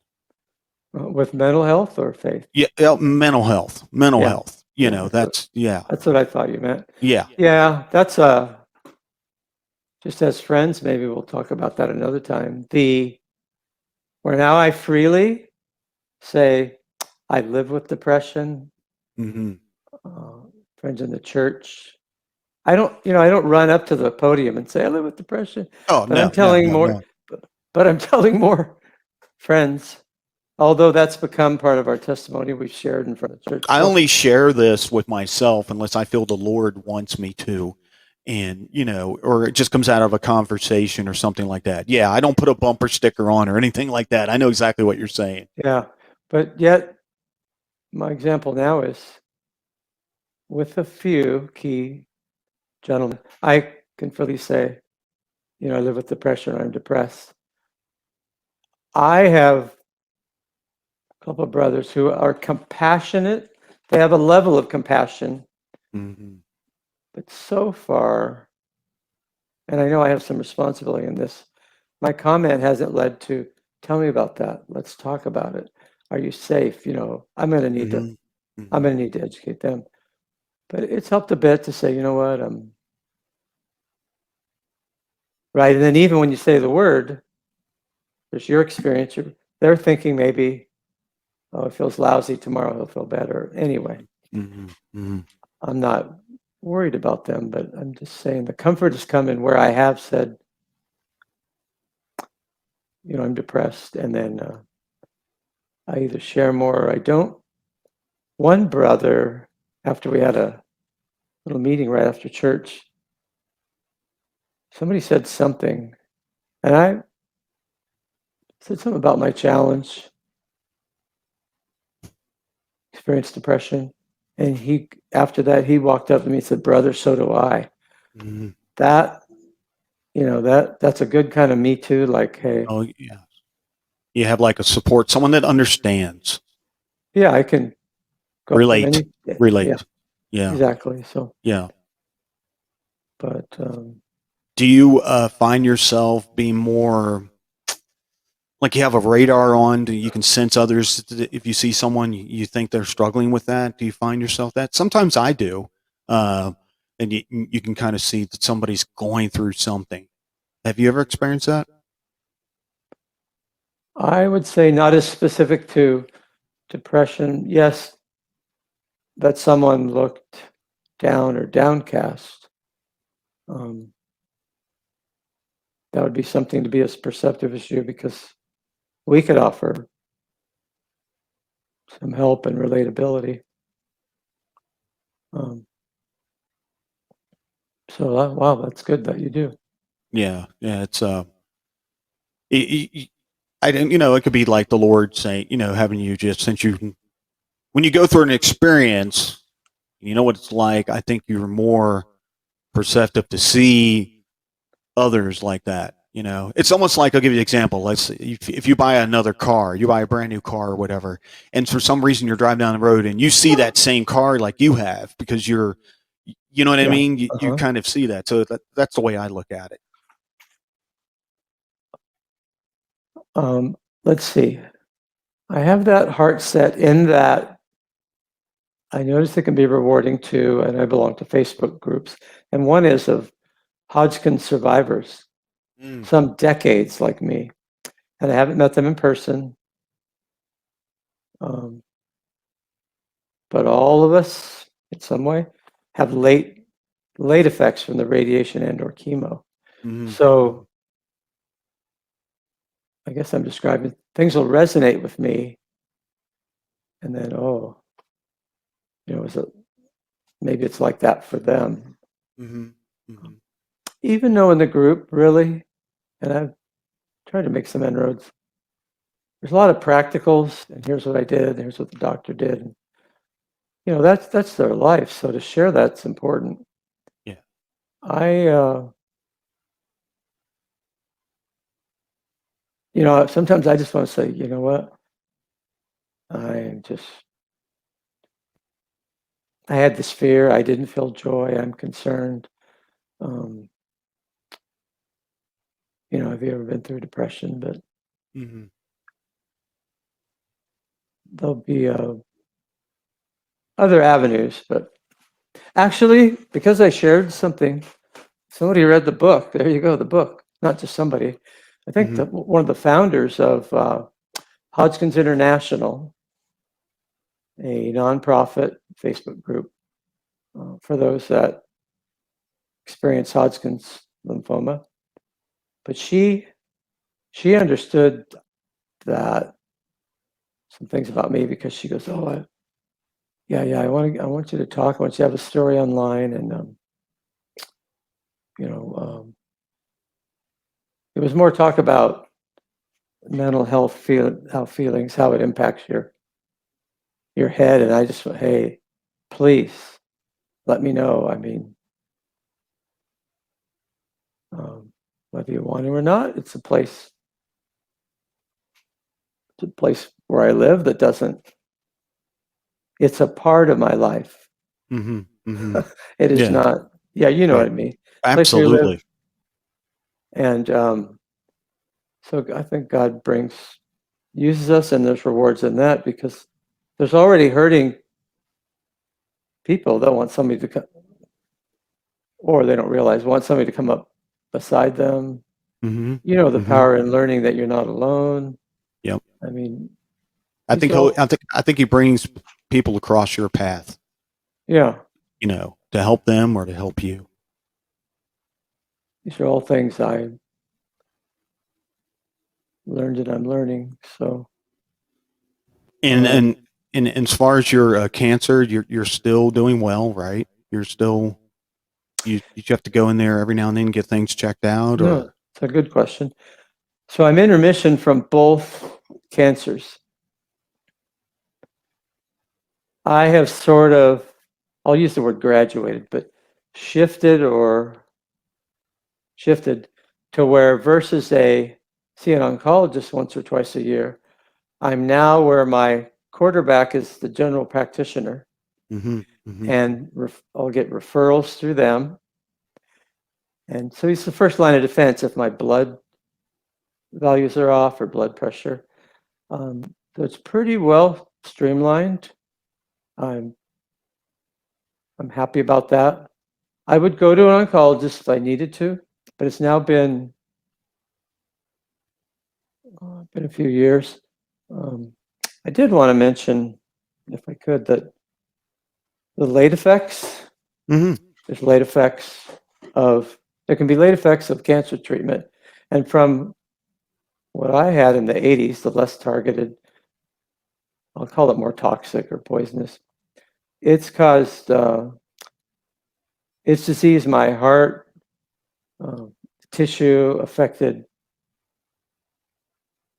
with mental health or faith, Yeah, mental health, mental yeah, health. You Yeah, know, that's yeah, That's what I thought you meant. yeah. Yeah, that's just as friends, maybe we'll talk about that another time. Where now I freely say I live with depression, Hmm. uh, friends in the church. I don't run up to the podium and say I live with depression, Oh, but I'm no, no, telling no, more, no. but I'm telling more friends. Although that's become part of our testimony we've shared in front of church. I So only share this with myself unless I feel the Lord wants me to. And, or it just comes out of a conversation or something like that. Yeah, I don't put a bumper sticker on or anything like that. I know exactly what you're saying. yeah, but yet my example now is with a few key gentlemen. I can freely say, I live with depression, I'm depressed. I have a couple of brothers who are compassionate. They have a level of compassion, Hmm. but so far, and I know I have some responsibility in this, my comment hasn't led to, tell me about that. Let's talk about it. Are you safe? I'm going to need to, Hmm. I'm Hmm. going to need to educate them. But it's helped a bit to say, you know what, right. And then even when you say the word, there's your experience. They're thinking maybe, oh, it feels lousy tomorrow. He'll feel better. Anyway, Hmm. Hmm. I'm not worried about them, but I'm just saying the comfort has come in where I have said, I'm depressed. And then I either share more or I don't. One brother, after we had a little meeting right after church, somebody said something, and I said something about my challenge, experienced depression. And after that, he walked up to me and said, "Brother, so do I." Hmm. That, that's a good kind of me too. Like, hey, Oh, yeah. You have like a support, someone that understands, yeah, I can go from relate, any, yeah, relate. Yeah, exactly. So, yeah. but Do you find yourself being more like you have a radar on? You can sense others if you see someone you think they're struggling with that? Do you find yourself that? Sometimes I do, uh, and you can kind of see that somebody's going through something. Have you ever experienced that? I would say not as specific to depression. Yes, that someone looked down or downcast. Um, that would be something to be as perceptive as you because we could offer some help and relatability. Um, so, wow, that's good that you do. Yeah, yeah. It, it, I don't. It could be like the Lord saying, having you just since you when you go through an experience, you know what it's like. I think you're more perceptive to see others like that. It's almost like I'll give you an example. Let's say if you buy another car, you buy a brand new car or whatever, and for some reason you're driving down the road and you see that same car like you have because you know what I Yeah. mean? You Uh-huh. kind of see that. So that's the way I look at it. Let's see. I have that heart set in that I notice it can be rewarding too, and I belong to Facebook groups. And one is of Hodgkin survivors, Mm. some decades like me. And I haven't met them in person. Um, but all of us, in some way, have late effects from the radiation and or chemo. Mm. So I guess I'm describing things will resonate with me, and then is it maybe it's like that for them. Mm. Mm. Even though in the group, really, and I've tried to make some inroads. There's a lot of practicals, and here's what I did, and here's what the doctor did. And, that's their life. So to share that's important. Yeah. I sometimes I just want to say, you know what? I had this fear. I didn't feel joy. I'm concerned. Um, have you ever been through depression? But Mm. there'll be other avenues. But actually, because I shared something, somebody read the book. There you go, the book. Not just somebody. I think one of the founders of Hodgkin's International, a nonprofit Facebook group for those that experience Hodgkin's lymphoma. But she understood that some things about me, because she goes, "Oh, I want you to talk. I want you to have a story online." And it was more talk about mental health, feelings, how it impacts your head. And I just went, "Hey, please let me know. I mean, whether you want to or not, it's a place where I live that doesn't. It's a part of my life. It is Yeah. not. Yeah, you know what I mean. Place where you live." Absolutely. And so I think God uses us, and there's rewards in that, because there's already hurting people that want somebody to come, or they don't realize, want somebody to come up beside them. The power in learning that you're not alone. Yep. I mean, I think he brings people across your path, yeah, to help them or to help you. these are all things I learned and I'm learning. So, And as far as your cancer, you're still doing well, right? You're still you have to go in there every now and then and get things checked out, no, or it's a good question. So I'm in remission from both cancers. I have sort of, I'll use the word graduated, but shifted to where, versus see an oncologist once or twice a year, I'm now where my quarterback is the general practitioner, and I'll get referrals through them. And so he's the first line of defense if my blood values are off, or blood pressure. So it's pretty well streamlined. I'm happy about that. I would go to an oncologist if I needed to, but it's now been a few years. I did want to mention, if I could, that the late effects. There's late effects there can be late effects of cancer treatment, and from what I had in the 80s, the less targeted, I'll call it more toxic or poisonous. It's caused, it's diseased my heart, tissue, affected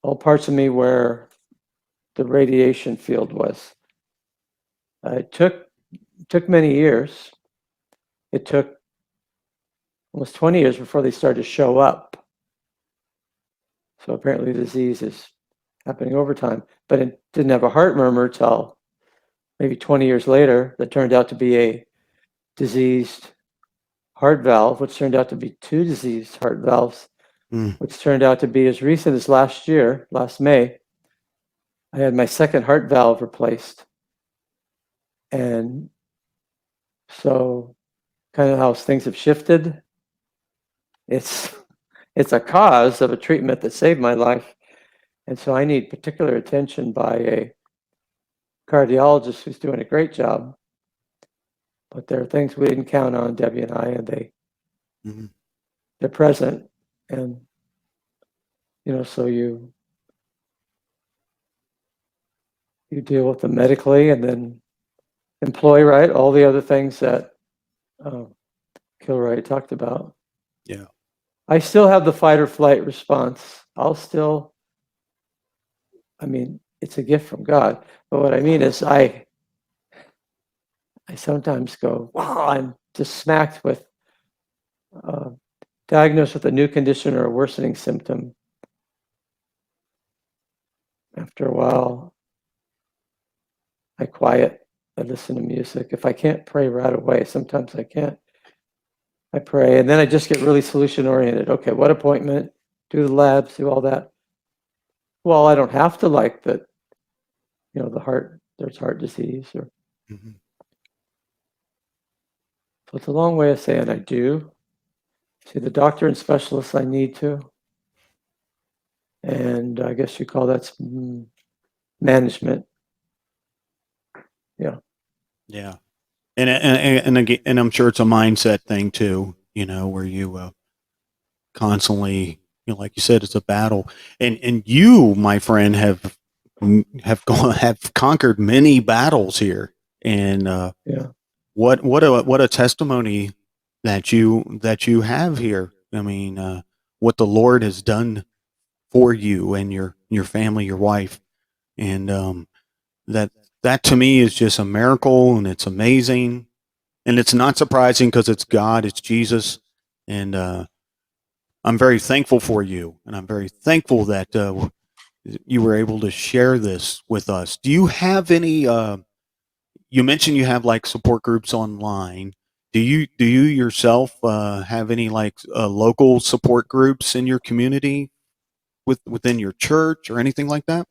all parts of me where the radiation field was. It took many years. It took almost 20 years before they started to show up. So apparently the disease is happening over time, but it didn't have a heart murmur till maybe 20 years later. That turned out to be a diseased heart valve, which turned out to be two diseased heart valves, which turned out to be, as recent as last May, I had my second heart valve replaced. And so kind of how things have shifted. It's a cause of a treatment that saved my life. And so I need particular attention by a cardiologist who's doing a great job. But there are things we didn't count on, Debbie and I, and they're present. And, so you deal with them medically, and then employ, right, all the other things that Kilroy talked about. Yeah. I still have the fight or flight response. It's a gift from God. But what I mean is I sometimes go, wow, I'm just smacked with, diagnosed with a new condition or a worsening symptom. After a while, I quiet, I listen to music. If I can't pray right away, sometimes I can't. I pray, and then I just get really solution oriented. Okay, what appointment? Do the labs, do all that. Well, I don't have to like that, the heart, there's heart disease, or So it's a long way of saying I do. See the doctor and specialists I need to. And I guess you call that management. Yeah. Yeah. And I'm sure it's a mindset thing too, where you constantly, like you said, it's a battle. And you, my friend, have conquered many battles here. And Yeah. what a testimony that you have here. I mean, what the Lord has done for you and your family, your wife, and that that to me is just a miracle, and it's amazing, and it's not surprising because it's God, it's Jesus, and I'm very thankful for you, and I'm very thankful that you were able to share this with us. Do you have any? You mentioned you have like support groups online. Do you yourself have any like local support groups in your community within your church or anything like that?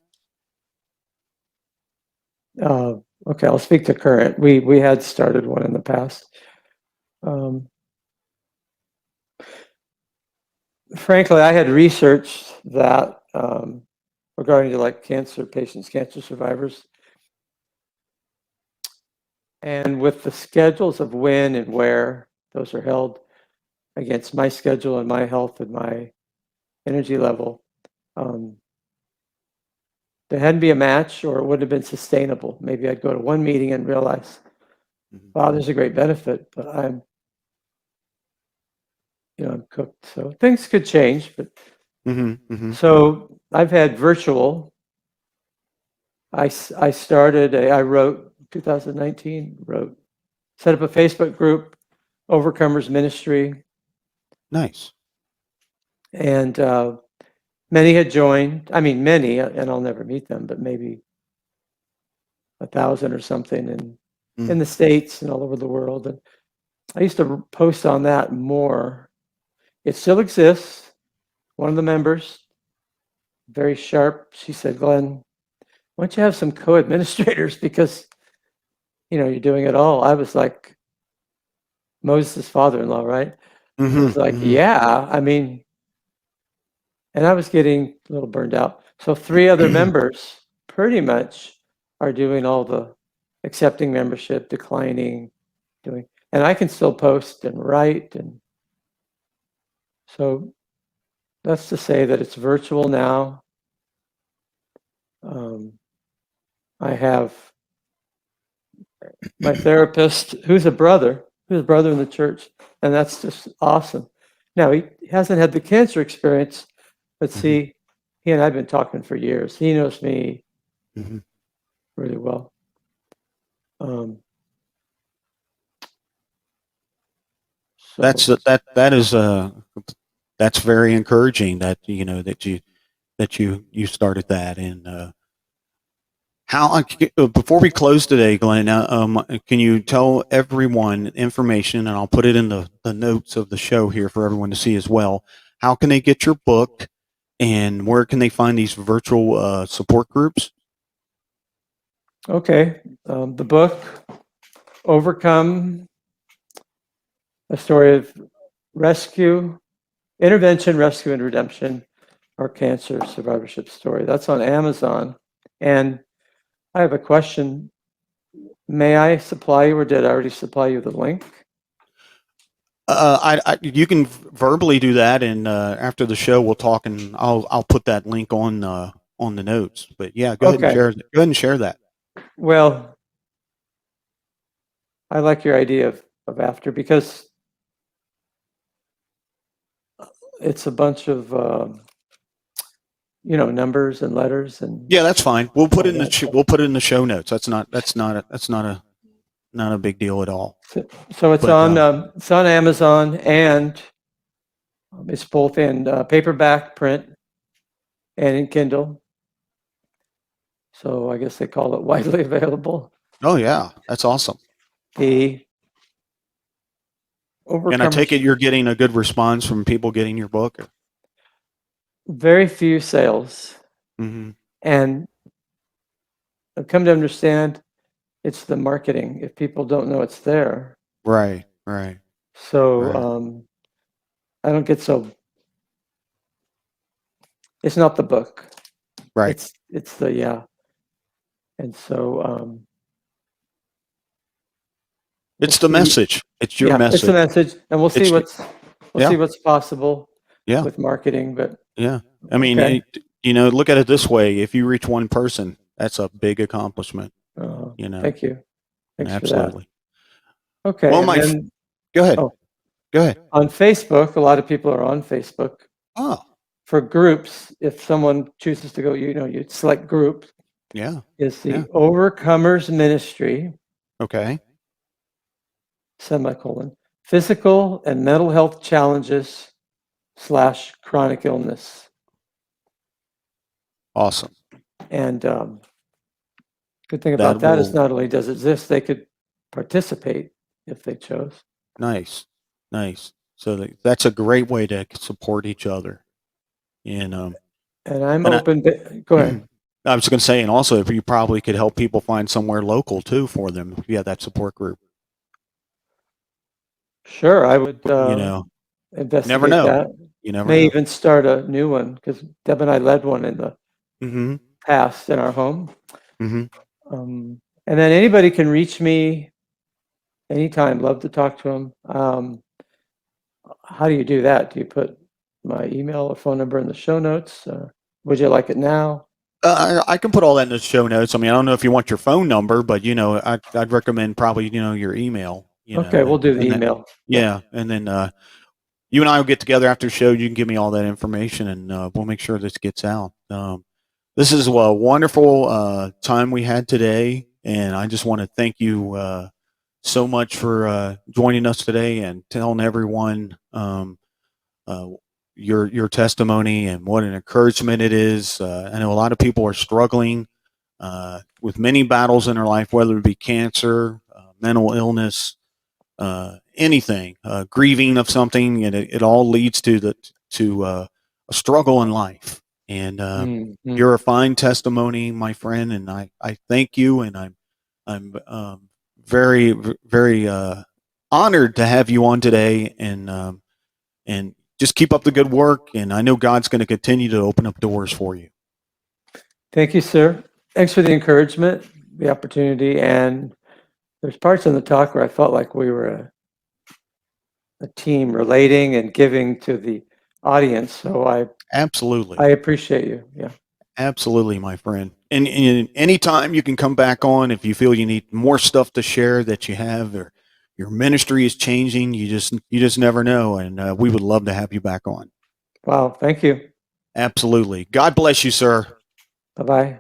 Okay, I'll speak to current. We had started one in the past. Frankly, I had researched that regarding to like cancer patients, cancer survivors, and with the schedules of when and where those are held against my schedule and my health and my energy level, there hadn't be a match, or it wouldn't have been sustainable. Maybe I'd go to one meeting and realize, wow, there's a great benefit, but I'm cooked. So things could change. But so I've had virtual. I started. I wrote 2019. Set up a Facebook group, Overcomers Ministry, Nice. and many had joined. I mean, many, and I'll never meet them, but maybe 1,000 or something in the States and all over the world. And I used to post on that more. It still exists. One of the members, very sharp, she said, Glenn, why don't you have some co-administrators, because you're doing it all. I was like Moses' father-in-law, right? I was like, yeah, I mean, and I was getting a little burned out. So 3 other members pretty much are doing all the accepting membership, declining, doing, and I can still post and write. And so that's to say that it's virtual now. I have my therapist, who's a brother in the church, and that's just awesome. Now, he hasn't had the cancer experience, but see, he and I have been talking for years. He knows me really well. So That's very encouraging that you started that. And how before we close today, Glenn, can you tell everyone information, and I'll put it in the notes of the show here for everyone to see as well. How can they get your book, and where can they find these virtual support groups? Okay, the book, Overcome, a story of intervention, rescue, and redemption, our cancer survivorship story. That's on Amazon. And I have a question. May I supply you, or did I already supply you the link? You can verbally do that, and after the show, we'll talk, and I'll put that link on the notes. But yeah, go ahead and share. Go ahead and share that. Well, I like your idea of after, because it's a bunch of numbers and letters, and yeah, that's fine. We'll put it in the show notes. That's not a big deal at all. So it's on Amazon, and it's both in paperback print and in Kindle. So I guess they call it widely available. Oh yeah, that's awesome. The And I take it you're getting a good response from people getting your book? Very few sales. And I've come to understand it's the marketing. If people don't know it's there, right, Right. So Right. I don't get so. It's not the book. Right. It's the yeah. And so we'll It's the see. message. It's your Yeah, it's a message. message, and It's we'll yeah. see what's possible Yeah. with marketing. But Yeah. I mean, okay, look at it this way. If you reach one person, that's a big accomplishment, thank you. Thanks for that. Absolutely. Well, Okay, and then go ahead. oh, Go ahead. on Facebook, a lot of people are on Facebook Oh, for groups. If someone chooses to go, you select group. yeah. Is Yeah. the Overcomers Ministry, Okay. semicolon, physical and mental health challenges / chronic illness. Awesome. And good thing about That that is will, not only does it exist, they could participate if they chose. nice. Nice. So that's a great way to support each other. And, And I'm and open. Go ahead. I was going to say, and also if you probably could help people find somewhere local too for them if you have that support group. Sure, I would Never investigate know. that. You never May know. even start a new one because Deb and I led one in the Mm-hmm. past in our home. Mm-hmm. And then anybody can reach me anytime. Love to talk to them. How do you do that? Do you put my email or phone number in the show notes? Would you like it now? I can put all that in the show notes. I mean, I don't know if you want your phone number, but I'd recommend probably your email. Okay, we'll do the And then email. yeah, and then you and I will get together after the show. You can give me all that information, and we'll make sure this gets out. This is a wonderful time we had today, and I just want to thank you so much for joining us today and telling everyone uh, your testimony and what an encouragement it is. I know a lot of people are struggling with many battles in their life, whether it be cancer, mental illness, anything, grieving of something, and it all leads to a struggle in life. And Mhm. you're a fine testimony, my friend, and I thank you, and I'm very very honored to have you on today, and just keep up the good work. And I know God's going to continue to open up doors for you. Thank you, sir. Thanks for the encouragement, the opportunity, and there's parts in the talk where I felt like we were a team relating and giving to the audience. So I Absolutely. appreciate you. Yeah. Absolutely, my friend. And anytime you can come back on if you feel you need more stuff to share that you have, or your ministry is changing, you just never know. And we would love to have you back on. Wow. Thank you. Absolutely. God bless you, sir. Bye bye.